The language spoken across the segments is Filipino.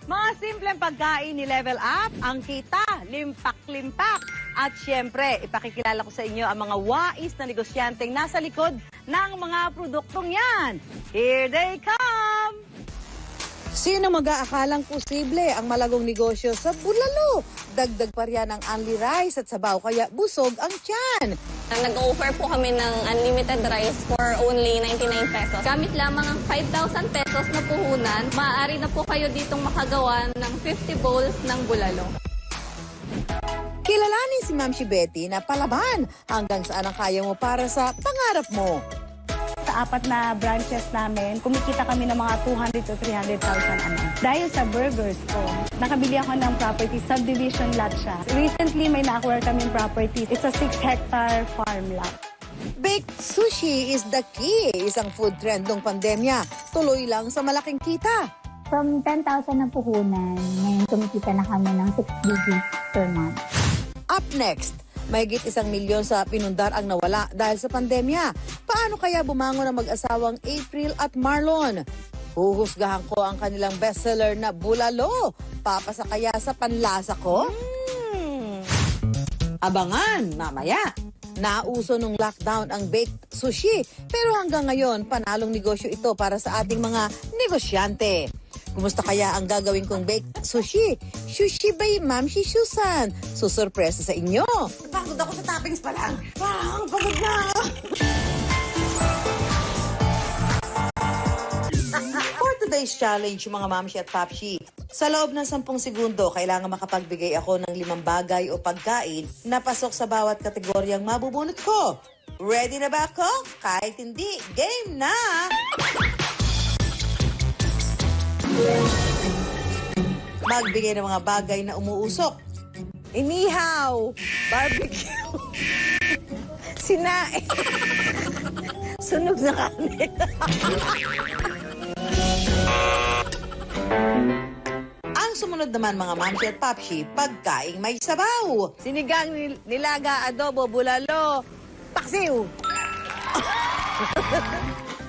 Mga simpleng pagkain ni Level Up, ang kita, limpak-limpak. At syempre, ipakikilala ko sa inyo ang mga wais na negosyanteng nasa likod ng mga produktong yan. Here they come! Sino mag-aakalang posible ang malagong negosyo sa bulalo? Dagdag pa riyan ang only rice at sabaw, kaya busog ang tiyan. Nag-offer po kami ng unlimited rice for only 99 pesos. Gamit lamang ang 5,000 pesos na puhunan, maaari na po kayo ditong makagawa ng 50 bowls ng bulalo. Kilalanin si Ma'am Betty na palaban hanggang saan ang kaya mo para sa pangarap mo. Sa 4 na branches namin, kumikita kami ng mga 200 to 300,000 a month. Dahil sa burgers ko, nakabili ako ng property, subdivision lot siya. Recently, may na-acquire kaming property. It's a 6-hectare farm lot. Baked sushi is the key. Isang food trend ng pandemya. Tuloy lang sa malaking kita. From 10,000 na puhunan, ngayon kumikita na kami ng 6 digits per month. Up next, mahigit 1 milyon sa pinundar ang nawala dahil sa pandemya. Paano kaya bumangon ang mag-asawang April at Marlon? Huhusgahan ko ang kanilang bestseller na bulalo. Papasa kaya sa panlasa ko? Abangan mamaya. Nauso nung lockdown ang baked sushi, pero hanggang ngayon panalong negosyo ito para sa ating mga negosyante. Kumusta kaya ang gagawin kong baked sushi? Sushi by Ma'am Susan. Susurpresa sa inyo. Pagod ako sa toppings pa lang. Parang pagod na. For today's challenge, mga Mamshi at Papshi, sa loob ng 10 segundo, kailangan makapagbigay ako ng 5 bagay o pagkain na pasok sa bawat kategoryang mabubunot ko. Ready na ba ako? Kahit hindi, game na! Magbigay ng mga bagay na umuusok. Inihaw, barbecue, sinae, sunog na kanin. Ang sumunod naman mga Mamshi at Papshi, pagkaing may sabaw. Sinigang, nilaga, adobo, bulalo, paksiw.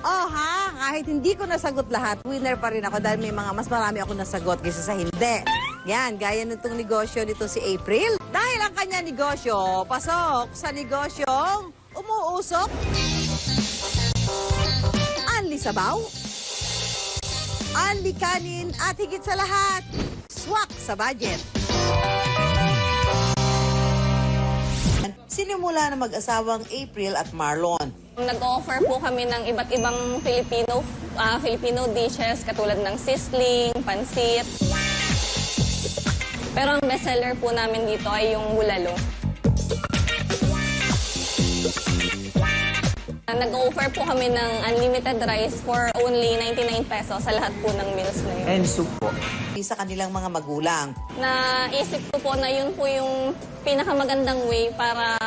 Oh ha, kahit hindi ko nasagot lahat, winner pa rin ako dahil may mga mas marami ako nasagot kaysa sa hindi. Yan, gaya nitong negosyo nito si April. Dahil ang kanya negosyo, pasok sa negosyong umuusok. Anli sabaw, anli kanin at higit sa lahat, swak sa budget. Sinimula na mag-asawang April at Marlon. Nag-offer po kami ng iba't ibang Filipino dishes katulad ng sisling, pansit. Pero ang bestseller po namin dito ay yung bulalo. Nag-offer po kami ng unlimited rice for only 99 pesos sa lahat po ng meals na yun. And soup po. Sa kanilang mga magulang. Naisip ko po na yun po yung pinakamagandang way para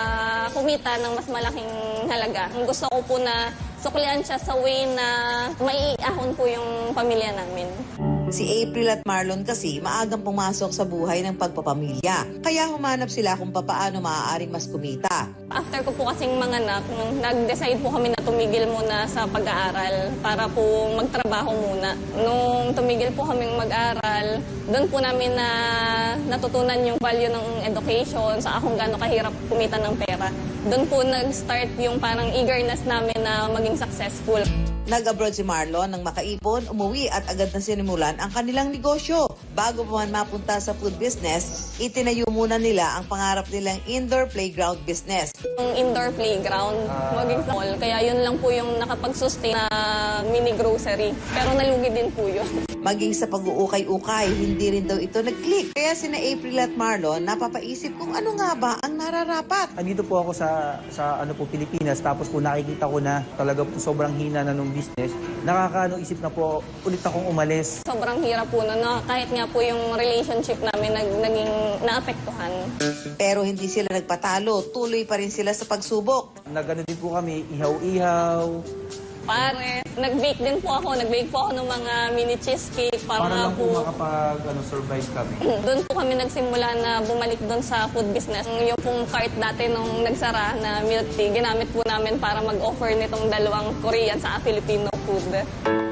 kumita ng mas malaking halaga. Gusto ko po na suklian siya sa way na maiahon po yung pamilya namin. Si April at Marlon kasi maagang pumasok sa buhay ng pagpapamilya. Kaya humanap sila kung papaano maaaring mas kumita. After ko po kasing manganak, nag-decide po kami na tumigil muna sa pag-aaral para po magtrabaho muna. Nung tumigil po kaming mag-aral, doon po namin natutunan yung value ng education, sa kung gaano kahirap kumita ng pera. Doon po nag-start yung parang eagerness namin na maging successful. Nag-abroad si Marlon nang makaipon, umuwi at agad na sinimulan ang kanilang negosyo. Bago pa man mapunta sa food business, itinayo muna nila ang pangarap nilang indoor playground business. Yung indoor playground, maging sa mall. Kaya yun lang po yung nakapag-sustain na mini grocery. Pero nalugi din po yun. Maging sa pag-uukay-ukay, hindi rin daw ito nag-click. Kaya sina April at Marlon napapaisip kung ano nga ba ang nararapat. Andito po ako sa Pilipinas, tapos po nakikita ko na talaga po sobrang hina na nung business. Isip na po ulit akong umalis. Sobrang hirap po na kahit nga po yung relationship namin naging naapektuhan. Pero hindi sila nagpatalo, tuloy pa rin sila sa pagsubok. Nagano din po kami, ihaw-ihaw. Pare, nag-bake din po ako. Nag-bake po ako ng mga mini cheesecake para lang po po makapag-survive kami. doon po kami nagsimula na bumalik doon sa food business. Yung pong cart dati nung nagsara na milk tea, ginamit po namin para mag-offer nitong dalawang Korean sa Filipino food.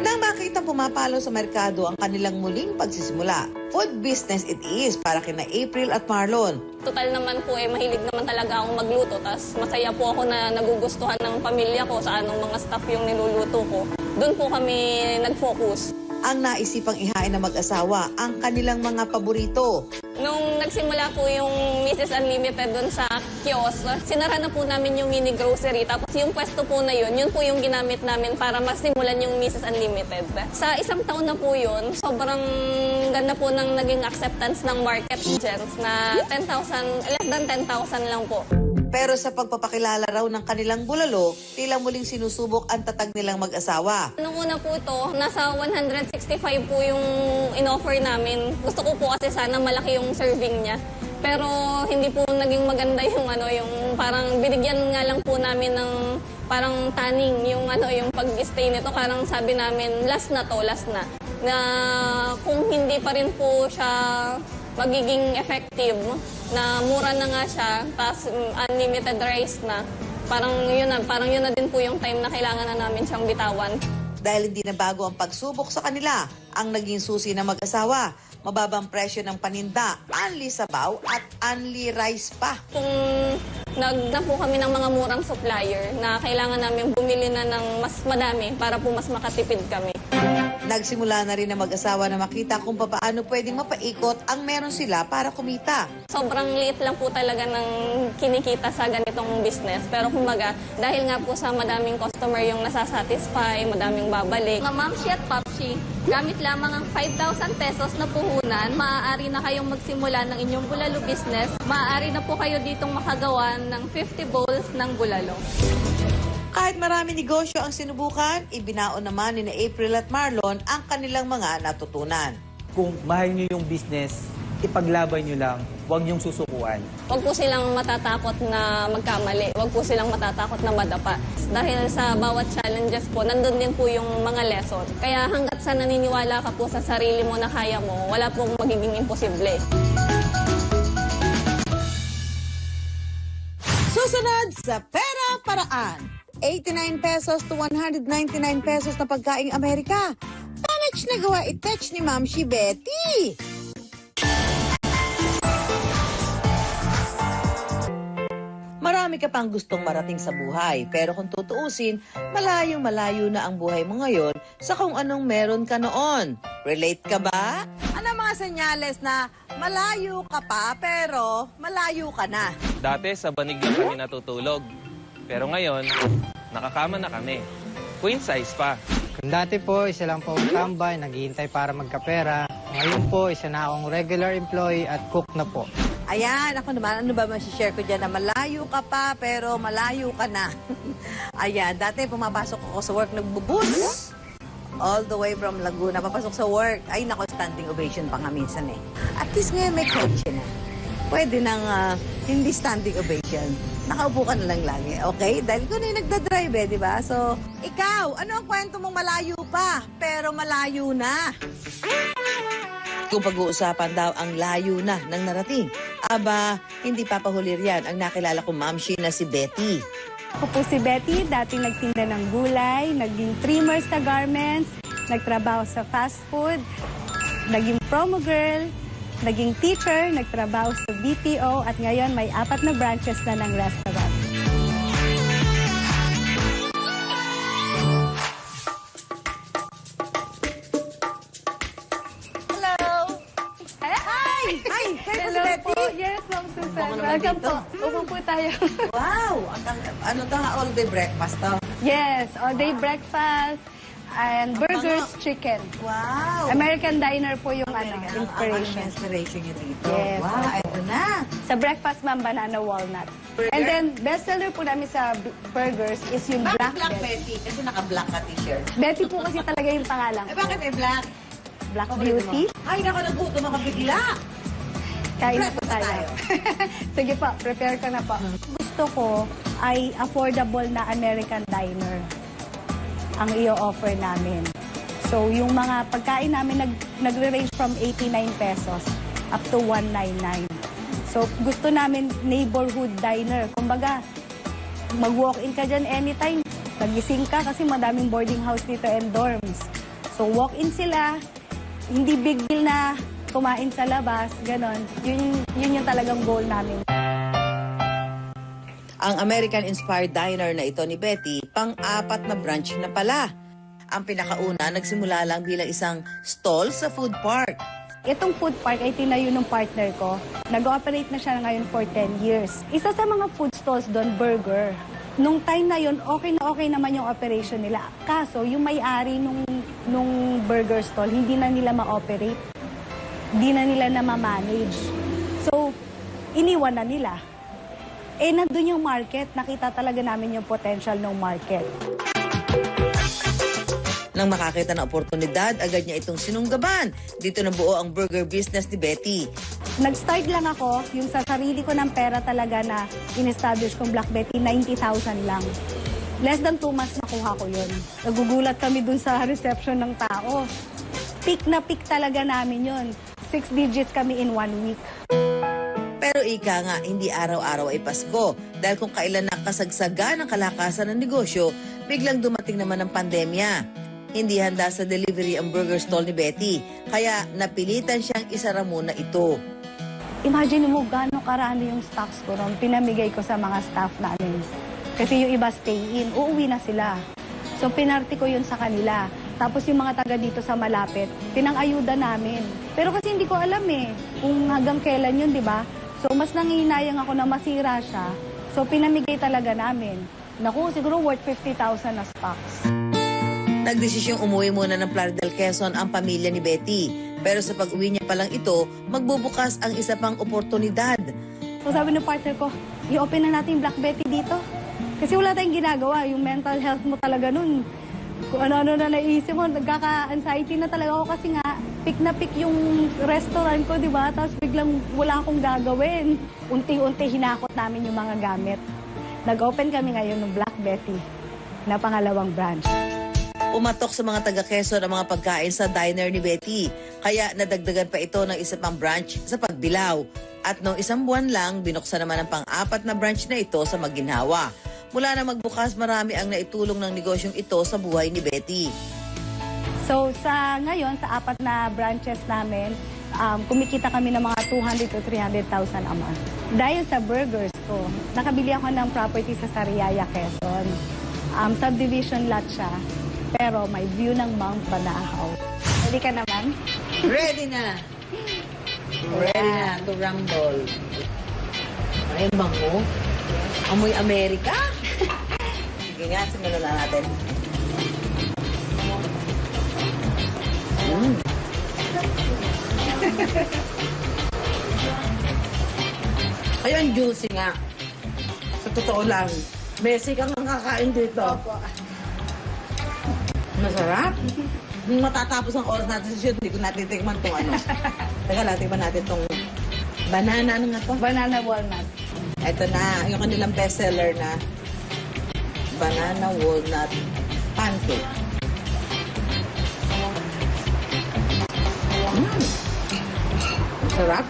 Nang makitang pumapalo sa merkado ang kanilang muling pagsisimula. Food business it is para kina April at Marlon. Total naman po mahilig naman talaga akong magluto. Tas masaya po ako na nagugustuhan ng pamilya ko sa anong mga staff yung niluluto ko. Doon po kami nag-focus. Ang naisipang ihain ng mag-asawa ang kanilang mga paborito. Nung nagsimula po yung Mrs. Unlimited doon sa kiosk, sinara na po namin yung mini grocery. Tapos yung pwesto po na yun po yung ginamit namin para masimulan yung Mrs. Unlimited. Sa isang taon na po yun, sobrang ganda po ng naging acceptance ng market agents na 10,000, less than 10,000 lang po. Pero sa pagpapakilala raw ng kanilang bulalo, tila muling sinusubok ang tatag nilang mag-asawa. Nung una po ito, nasa 165 po yung in-offer namin. Gusto ko po kasi sana malaki yung serving niya. Pero hindi po naging maganda yung parang binigyan nga lang po namin ng parang tanning yung pag-stay nito. Parang sabi namin, last na to, last na. Na kung hindi pa rin po siya magiging effective, na mura na nga siya, tapos unlimited rice na, parang yun na din po yung time na kailangan na namin siyang bitawan. Dahil hindi na bago ang pagsubok sa kanila, ang naging susi ng mag-asawa, mababang presyo ng paninda, unli sabaw at unli rice pa. Kung nagna po kami ng mga murang supplier na kailangan namin bumili na ng mas madami para po mas makatipid kami. Nagsimula na rin ang mag-asawa na makita kung paano pwedeng mapaikot ang meron sila para kumita. Sobrang liit lang po talaga ng kinikita sa ganitong business. Pero kumbaga, dahil nga po sa madaming customer yung nasasatisfy, madaming babalik. Mga Mamshi at Papshi, gamit lamang ang 5,000 pesos na puhunan, maaari na kayong magsimula ng inyong bulalo business. Maaari na po kayo ditong makagawa ng 50 bowls ng bulalo. Kahit marami negosyo ang sinubukan, ibinaon naman ni April at Marlon ang kanilang mga natutunan. Kung mahal nyo yung business, ipaglaban nyo lang, huwag nyong susukuan. Huwag po silang matatakot na magkamali. Huwag po silang matatakot na madapa. Dahil sa bawat challenges po, nandun din po yung mga lesson. Kaya hanggat sa naniniwala ka po sa sarili mo na kaya mo, wala pong magiging imposible. Susunod sa Pera Paraan. 89 pesos to 199 pesos na pagkaing Amerika. Manage na gawa i-touch ni Ma'am si Betty. Marami ka pang gustong marating sa buhay, pero kung tutuusin, malayo-malayo na ang buhay mo ngayon sa kung anong meron ka noon. Relate ka ba? Ano mga senyales na malayo ka pa pero malayo ka na? Dati sa banig lang kami natutulog. Pero ngayon, nakakama na kami. Queen size pa. Kung dati po, isa lang po ang tambay, naghihintay para magkapera. Ngayon po, isa na akong regular employee at cook na po. Ayan, ako naman, ano ba masishare ko dyan na malayo ka pa, pero malayo ka na. Ayan, dati pumapasok ako sa work, nagbubus. All the way from Laguna, papasok sa work. Ay, nako, standing ovation pa nga minsan eh. At least ngayon may kotse na. Pwede nang hindi standing ovation. Nakaupo ka na lang lagi, okay? Dahil ko na yung nagdadrive eh, di ba? So, ikaw, ano ang kwento mong malayo pa, pero malayo na? Kung pag-uusapan daw ang layo na ng narating, aba, hindi papahulir yan ang nakilala kong mamshi na si Betty. Ako po si Betty, dating nagtinda ng gulay, naging trimmer sa garments, nagtrabaho sa fast food, naging promo girl, naging teacher, nagtrabaho sa BPO, at ngayon may 4 na branches na ng restaurant. Hello! Hi! Hi! Kayo si Betty? Yes, Ma'am Susan. Ako naman Welcome dito. po. Upo po tayo. Wow! Ano to, all-day breakfast to? Yes, all-day breakfast and burgers, chicken. Wow! American diner po yung Ang inspiration. inspiration niyo dito. Yes. Wow, ito na. Sa breakfast, ma'am, banana walnut. And then, bestseller po namin sa burgers is yung Bakit Black Black Betty. Betty? Kasi naka-black ka t-shirt. Betty po kasi talaga yung pangalan Eh, ko. bakit may black? Black Beauty. Ay, naku, nagutom ako bigla. Kain na po Breakfast tayo. tayo. Sige po, prepare ko na po. Gusto ko ay affordable na American diner ang i-offer namin. So, yung mga pagkain namin nagre-range from 89 pesos up to 199. So, gusto namin neighborhood diner. Kumbaga, mag-walk-in ka dyan anytime. Nagising ka kasi madaming boarding house dito and dorms. So walk-in sila, hindi big deal na kumain sa labas, ganon. Yun yung talagang goal namin. Ang American-inspired diner na ito ni Betty, pang-apat na branch na pala. Ang pinakauna, nagsimula lang bilang isang stall sa food park. Itong food park ay tinayo ng partner ko. Nag-ooperate na siya ngayon for 10 years. Isa sa mga food stalls doon, burger. Nung time na yun, okay naman yung operation nila. Kaso, yung may-ari nung burger stall, hindi na nila ma-operate. Hindi na nila na ma-manage. So, iniwan na nila. Nandun yung market. Nakita talaga namin yung potential ng market. Nang makakita ng oportunidad, agad niya itong sinunggaban. Dito nabuo ang burger business ni Betty. Nag-start lang ako, yung sa sarili ko ng pera talaga na in-establish kong Black Betty, 90,000 lang. Less than 2 months nakuha ko yun. Nagugulat kami dun sa reception ng tao. Peak na peak talaga namin yun. 6 digits kami in 1 week. Pero ika nga, hindi araw-araw ay Pasko. Dahil kung kailan nakasagsaga ng kalakasan ng negosyo, biglang dumating naman ang pandemya. Hindi handa sa delivery ang burger stall ni Betty, kaya napilitan siyang isara muna ito. Imagine mo gano'ng karami yung stocks ko ron. Pinamigay ko sa mga staff namin. Kasi yung iba stay in, uuwi na sila. So pinarty ko yun sa kanila. Tapos yung mga taga dito sa malapit, pinang-ayuda namin. Pero kasi hindi ko alam kung hanggang kailan yun, di ba? So mas nangihinayang ako na masira siya. So pinamigay talaga namin. Naku, siguro worth 50,000 na stocks. Nagdesisyong umuwi muna ng Playa del Quezon ang pamilya ni Betty. Pero sa pag-uwi niya pa lang ito, magbubukas ang isa pang oportunidad. So sabi ng partner ko, i-open na natin yung Black Betty dito. Kasi wala tayong ginagawa. Yung mental health mo talaga nun. Kung ano-ano na naisip mo, nagkaka-anxiety na talaga ako kasi nga, pick na pick yung restaurant ko, di ba? Tapos biglang wala akong gagawin. Unti-unti hinakot namin yung mga gamit. Nag-open kami ngayon ng Black Betty na pangalawang branch. Umatok sa mga taga-Quezon ang mga pagkain sa diner ni Betty. Kaya nadagdagan pa ito ng isa pang branch sa Pagbilao. At noong 1 buwan lang, binuksan naman ang pang-4 na branch na ito sa Maginhawa. Mula na magbukas, marami ang naitulong ng negosyong ito sa buhay ni Betty. So sa ngayon, sa 4 na branches namin, kumikita kami ng mga 200 to 300,000 a month. Dahil sa burgers ko, nakabili ako ng property sa Sariaya, Quezon. Subdivision lot siya, pero may view ng Mount Banahaw. Ready ka naman? Ready na! Ready na to rumble. Ay, bango. Amoy Amerika. Sige nga, simulan na natin. Ayun, juicy nga. Sa totoo lang. Messi kang kakain dito. Masarap. Matatapos ang oras natin sa shoot, hindi ko natitikman itong ano. Teka lang, tikman natin itong banana. Ano nga to? Banana walnut. Ito na, yung kanilang bestseller na banana walnut pancake. Sarap.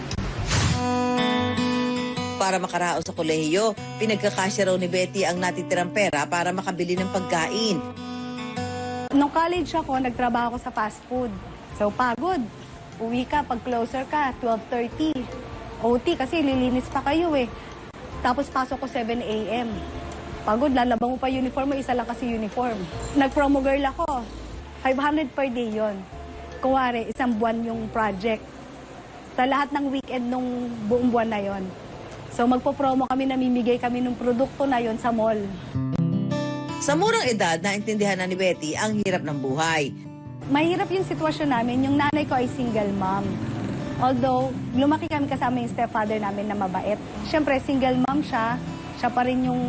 Para makaraos sa kolehiyo, pinagkakasya raw ni Betty ang natitirang pera para makabili ng pagkain. Nung college ako, nagtrabaho ko sa fast food. So, pagod. Uwi ka, pag closer ka, 12:30. OT kasi lilinis pa kayo Tapos pasok ko 7 a.m. Pagod, lalabang mo pa uniform mo, isa lang kasi uniform. Nag-promo girl ako. 500 per day yon. Kuwari, 1 buwan yung project. Sa lahat ng weekend nung buong buwan na yon. So magpo-promo kami, namimigay kami ng produkto na yon sa mall. Sa murang edad, naintindihan na ni Betty ang hirap ng buhay. Mahirap yung sitwasyon namin. Yung nanay ko ay single mom. Although, lumaki kami kasama yung stepfather namin na mabait. Siyempre, single mom siya. Siya pa rin yung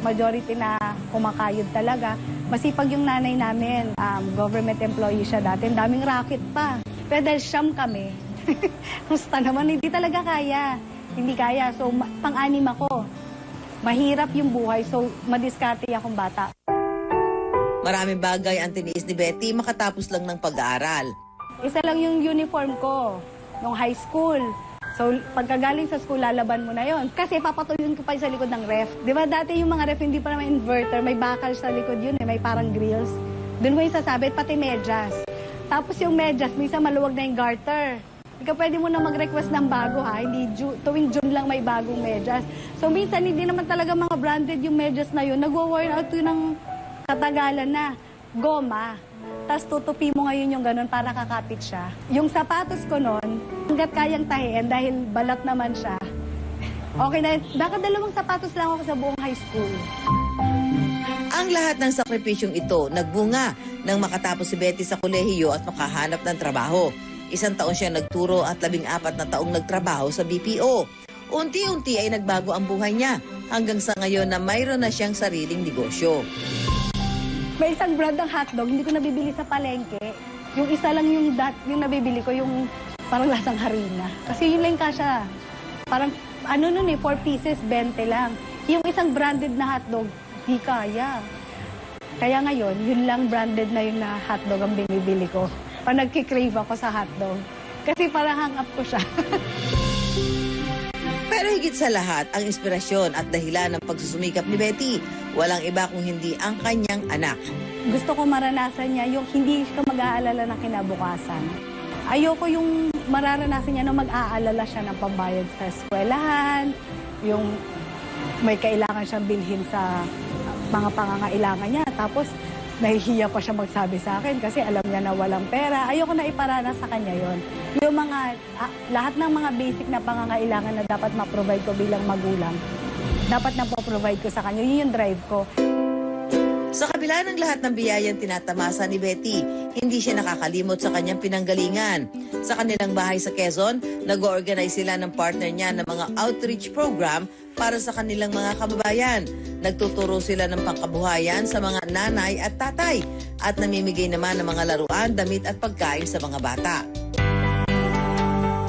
majority na kumakayod talaga. Masipag yung nanay namin. Government employee siya dati. Daming racket pa. Pero dahil siyam kami, gusto naman, hindi talaga kaya. Hindi kaya. So, pang-anim ako. Mahirap yung buhay. So, madiskarte akong bata. Maraming bagay ang tiniis ni Betty makatapos lang ng pag-aaral. Isa lang yung uniform ko nung high school. So, pagkagaling sa school, lalaban mo na yon. Kasi papatuyun ko pa sa likod ng ref. Di ba dati yung mga ref, hindi pa naman inverter, may bakal sa likod yun may parang grills. Doon mo yung sasabit, pati medyas. Tapos yung medyas, minsan maluwag na yung garter. Ikaw pwede mo na mag-request ng bago ha, hindi tuwing June lang may bagong medyas. So minsan hindi naman talaga mga branded yung medyas na yun. Nagwo-worn out yun ng katagalan na goma. Tapos tutupi mo ngayon yung ganun para kakapit siya. Yung sapatos ko noon, hanggat kayang tahiin dahil balat naman siya. Okay na, dalawang sapatos lang ako sa buong high school. Ang lahat ng sakripisyong ito nagbunga nang makatapos si Betty sa kolehiyo at makahanap ng trabaho. 1 taon siya nagturo at 14 na taong nagtrabaho sa BPO. Unti-unti ay nagbago ang buhay niya hanggang sa ngayon na mayroon na siyang sariling negosyo. May isang brand ng hotdog, hindi ko nabibili sa palengke. Yung isa lang yung nabibili ko, yung parang lasang harina. Kasi yun lang kasya. Parang, 4 pieces, 20 lang. Yung isang branded na hotdog, di kaya. Kaya ngayon, yun lang branded na yun na hotdog ang binibili ko. Pag nagkikrave ako sa hotdog. Kasi parang hang up ko siya. Pero higit sa lahat, ang inspirasyon at dahilan ng pagsusumikap ni Betty, walang iba kung hindi ang kanyang anak. Gusto ko maranasan niya yung hindi ka mag-aalala ng kinabukasan. Ayoko yung mararanasan niya na mag-aalala siya ng pambayad sa eskwelahan, yung may kailangan siyang bilhin sa mga pangangailangan niya. Tapos, nahihiya pa siya magsabi sa akin kasi alam niya na walang pera. Ayoko na iparanas sa kanya yon. Yung mga, lahat ng mga basic na pangangailangan na dapat ma-provide ko bilang magulang, dapat na po-provide ko sa kanya. Yun yung drive ko. Sa kabila ng lahat ng biyayang tinatamasa ni Betty, hindi siya nakakalimot sa kanyang pinanggalingan. Sa kanilang bahay sa Quezon, nag-organize sila ng partner niya ng mga outreach program para sa kanilang mga kababayan. Nagtuturo sila ng pangkabuhayan sa mga nanay at tatay at namimigay naman ng mga laruan, damit at pagkain sa mga bata.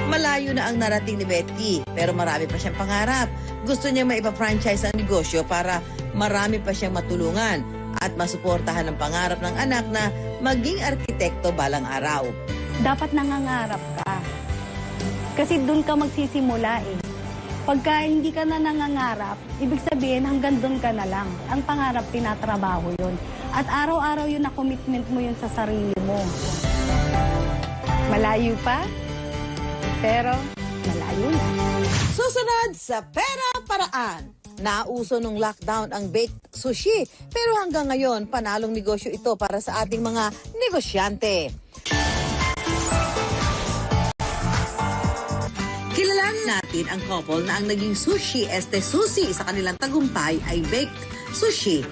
Malayo na ang narating ni Betty, pero marami pa siyang pangarap. Gusto niyang maipa-franchise ang negosyo para marami pa siyang matulungan at masuportahan ang pangarap ng anak na maging arkitekto balang araw. Dapat nangangarap ka. Kasi doon ka magsisimula eh. Pagka hindi ka na nangangarap, ibig sabihin hanggang doon ka na lang. Ang pangarap, tinatrabaho yun. At araw-araw yun na commitment mo yun sa sarili mo. Malayo pa, pero malayo na. Susunod sa Pera Paraan. Nauso nung lockdown ang baked sushi, pero hanggang ngayon panalong negosyo ito para sa ating mga negosyante. Kilalanin natin ang couple na ang naging sushi susi sa kanilang tagumpay ay baked sushi.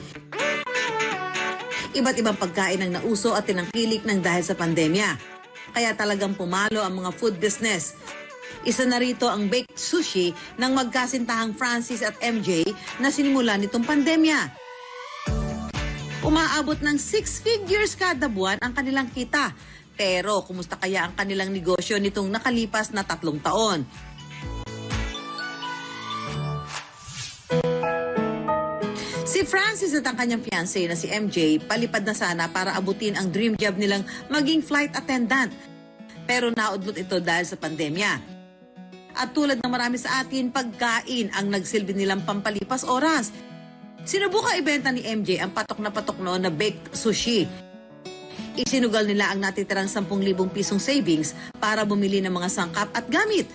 Iba't ibang pagkain ang nauso at tinangkilik ng dahil sa pandemya. Kaya talagang pumalo ang mga food business. Isa na rito ang baked sushi ng magkasintahang Francis at MJ na sinimula nitong pandemya. Umaabot ng 6 figures kada buwan ang kanilang kita. Pero kumusta kaya ang kanilang negosyo nitong nakalipas na 3 taon? Si Francis at ang kanyang fiancé na si MJ palipad na sana para abutin ang dream job nilang maging flight attendant. Pero naudlot ito dahil sa pandemya. At tulad ng marami sa atin, pagkain ang nagsilbi nilang pampalipas oras. Sinubukan ibenta ni MJ ang patok na patok noon na baked sushi. Isinugal nila ang natitirang 10,000 pisong savings para bumili ng mga sangkap at gamit.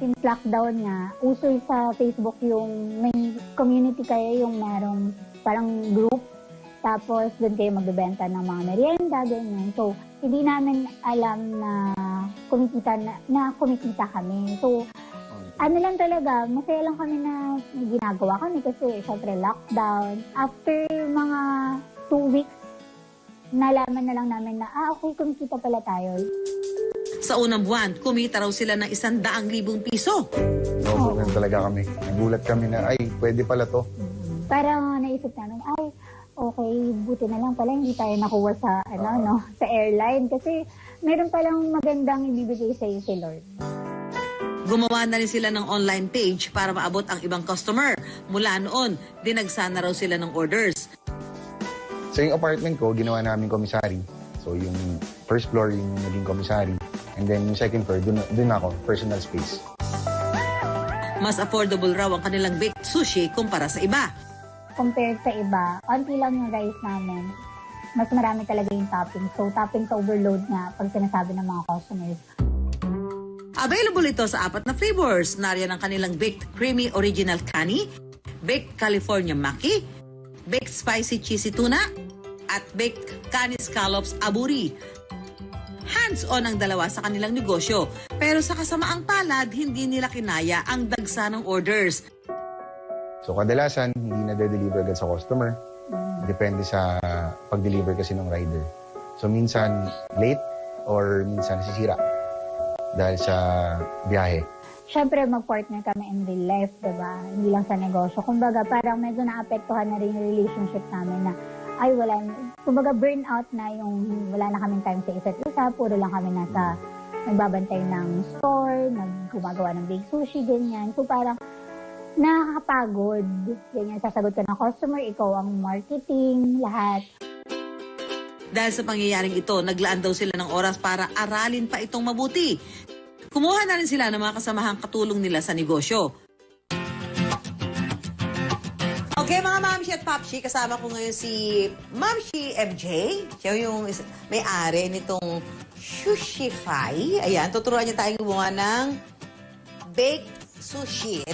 Since lockdown nga, uso sa Facebook yung may community kayo, yung merong parang group. Tapos doon kayo magbebenta ng mga merienda, ganyan. So, hindi namin alam na kumikita kami. So, ano lang talaga, masaya lang kami na may ginagawa kami kasi syempre lockdown. After mga 2 weeks, nalaman na lang namin na, okay, kumikita pala tayo. Sa unang buwan, kumita raw sila ng 100,000 piso. Ganun talaga kami. Nagulat kami na, ay, pwede pala to. Parang naisip namin, ay, okay, buti na lang pala hindi tayo nakuha sa, sa airline. Kasi meron palang magandang ibibigay sa si Lord. Gumawa na rin sila ng online page para maabot ang ibang customer. Mula noon, dinagsa na raw sila ng orders. Sa yung apartment ko, ginawa namin commissary. So yung first floor, yung naging commissary. And then yung second floor, dun ako, personal space. Mas affordable raw ang kanilang baked sushi kumpara sa iba. Compared sa iba, konti lang yung rice namin. mas marami talaga yung toppings. So, toppings overload nga pag sinasabi ng mga customers. Available ito sa 4 na flavors. Nariyan ang kanilang Baked Creamy Original Cani, Baked California Maki, Baked Spicy Cheesy Tuna, at Baked Cani Scallops Aburi. Hands-on ang dalawa sa kanilang negosyo. Pero sa kasamaang palad, hindi nila kinaya ang dagsa ng orders. So kadalasan, hindi na de-deliver agad sa customer. Depende sa pag-deliver kasi ng rider. So minsan late or minsan nasisira dahil sa biyahe. Siyempre, mag-partner kami in real life, diba? Hindi lang sa negosyo. Kumbaga, parang medyo naapektuhan na rin yung relationship namin na, ay, wala, kumbaga, burnout na yung wala na kaming time sa isa't isa. Puro lang kami nasa, nagbabantay ng store, gumagawa ng big sushi, ganyan. So, parang, nakakapagod. Ganyan, sasagot ka ng customer, ikaw ang marketing, lahat. Dahil sa pangyayaring ito, naglaan daw sila ng oras para aralin pa itong mabuti. Kumuha na rin sila ng mga kasamahang katulong nila sa negosyo. Okay, mga Mamshi at Papshi, kasama ko ngayon si Mamshi MJ. Siya yung may-ari nitong Sushify. Ayan, tuturuan niya tayong gumawa ng baked sushi.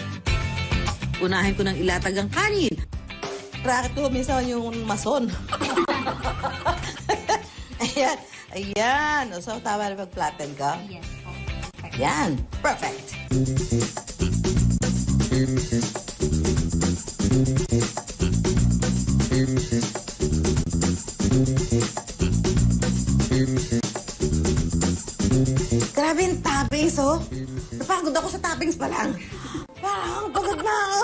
Unahin ko ng ilatag ang kanin. Racket ko minsan yung mason. Ayan. Ayan. So, tama na pag-flatten ka? Yes. Ayan. Perfect. Grabe yung toppings, oh. Napagod ako sa toppings pa lang. Parang pagod na ako.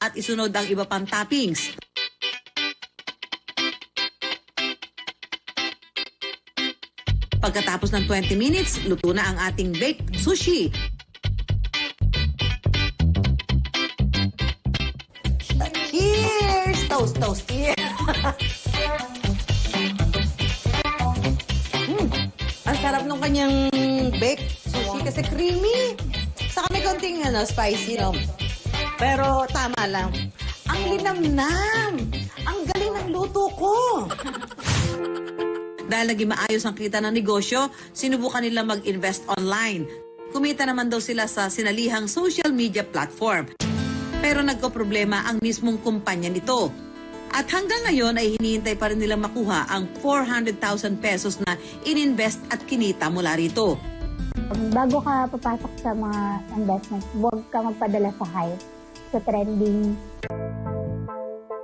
At isunod ang iba pang toppings. Pagkatapos ng 20 minutes, luto na ang ating baked sushi. Cheers! Toast, toast. Yeah. Ang sarap ng kanyang baked sushi kasi creamy. Saka may konting spicy, no? Pero tama lang. Ang linamnam! Ang galing ng luto ko! Dahil naging maayos ang kita ng negosyo, sinubukan nila mag-invest online. Kumita naman daw sila sa sinalihang social media platform. Pero nagko-problema ang mismong kumpanya nito. At hanggang ngayon ay hinihintay pa rin nilang makuha ang 400,000 pesos na ininvest at kinita mula rito. Bago ka papasok sa mga investments, huwag ka magpadala sa hype, sa trending.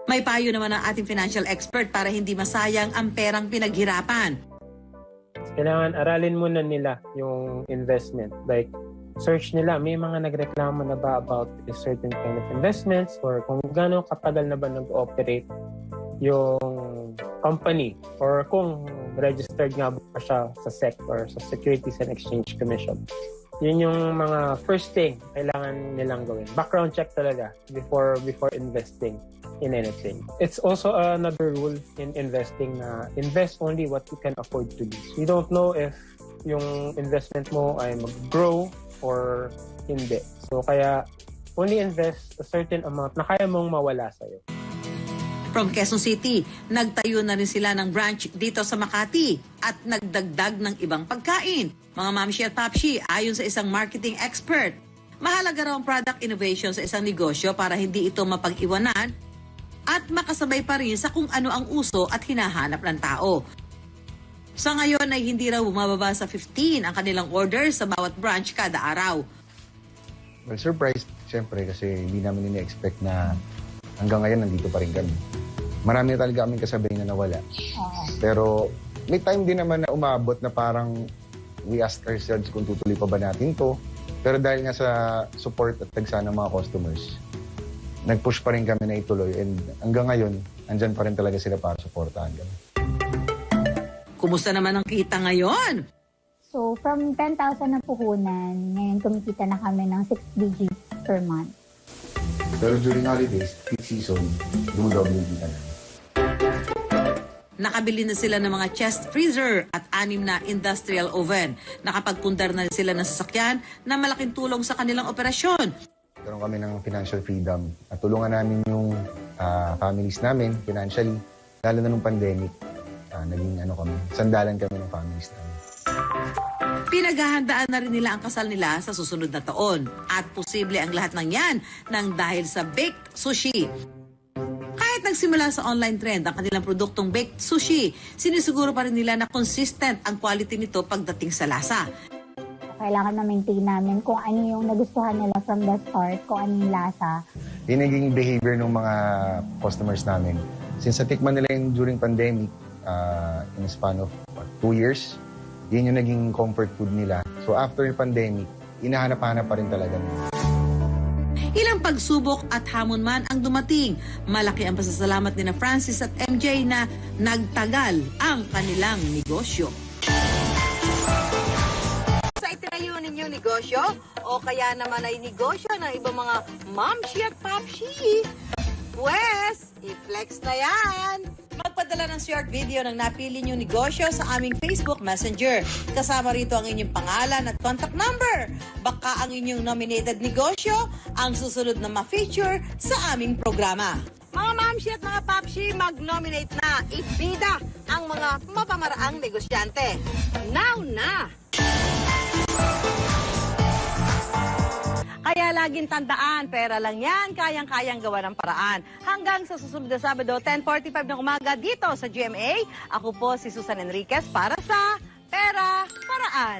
May payo naman ang ating financial expert para hindi masayang ang perang pinaghirapan. Kailangan aralin muna nila yung investment. Like, search nila, may mga nagreklamo na ba about a certain kind of investments or kung gano'ng katagal na ba nag-ooperate yung company or kung registered nga ba siya sa SEC or sa Securities and Exchange Commission. Yun yung mga first thing kailangan nilang gawin. Background check talaga before investing in anything. It's also another rule in investing na invest only what you can afford to lose. You don't know if yung investment mo ay mag-grow or hindi. So kaya only invest a certain amount na kaya mong mawala sa'yo. From Quezon City, nagtayo na rin sila ng branch dito sa Makati at nagdagdag ng ibang pagkain. Mga Mamshi at Papshi, ayon sa isang marketing expert, mahalaga raw ang product innovation sa isang negosyo para hindi ito mapag-iwanan at makasabay pa rin sa kung ano ang uso at hinahanap ng tao. Sa ngayon ay hindi raw bumababa sa 15 ang kanilang orders sa bawat branch kada araw. Well, surprised, syempre, kasi hindi namin ini-expect na hanggang ngayon nandito pa rin kami. Marami talaga kaming kasabay na nawala. Pero may time din naman na umabot na parang we ask ourselves kung tutuloy pa ba natin to. Pero dahil nga sa support at tagsa ng mga customers, nag-push pa rin kami na ituloy. And hanggang ngayon, andyan pa rin talaga sila para supportahan kami. Kumusta naman ang kita ngayon? So, from 10,000 na puhunan, ngayon kumikita na kami ng 6 digits per month. Pero during holidays, peak season, dumodoble yung kita namin. Nakabili na sila ng mga chest freezer at 6 na industrial oven. Nakapagpundar na sila ng sasakyan na malaking tulong sa kanilang operasyon. Karoon kami ng financial freedom. At tulungan namin yung families namin financially Lalo na nung pandemic, naging sandalan kami ng families namin. Pinaghahandaan na rin nila ang kasal nila sa susunod na taon. At posible ang lahat ng yan nang dahil sa baked sushi. Kahit nagsimula sa online trend ang kanilang produktong baked sushi, sinisiguro pa rin nila na consistent ang quality nito pagdating sa lasa. Kailangan na-maintain namin kung ano yung nagustuhan nila from the start, kung ano yung lasa. Yung naging behavior ng mga customers namin. Since natikman nila yung during pandemic, in a span of 2 years, yun yung naging comfort food nila. So after yung pandemic, inahanap-hanap pa rin talaga nila. Ilang pagsubok at hamon man ang dumating, malaki ang pasasalamat ni na Francis at MJ na nagtagal ang kanilang negosyo. Sa itinayo ninyong negosyo o kaya naman ay negosyo ng ibang mga mamshi at papshi, pues, i-flex na yan! Magpadala ng short video ng napili niyong negosyo sa aming Facebook Messenger. Kasama rito ang inyong pangalan at contact number. Baka ang inyong nominated negosyo ang susunod na ma-feature sa aming programa. Mga mamshi at mga papshi, mag-nominate na. Ibida ang mga mapamaraang negosyante. Now na! Kaya laging tandaan, pera lang yan, kayang-kayang gawa ng paraan. Hanggang sa susunod na Sabado, 10:45 ng umaga dito sa GMA. Ako po si Susan Enriquez para sa Pera Paraan.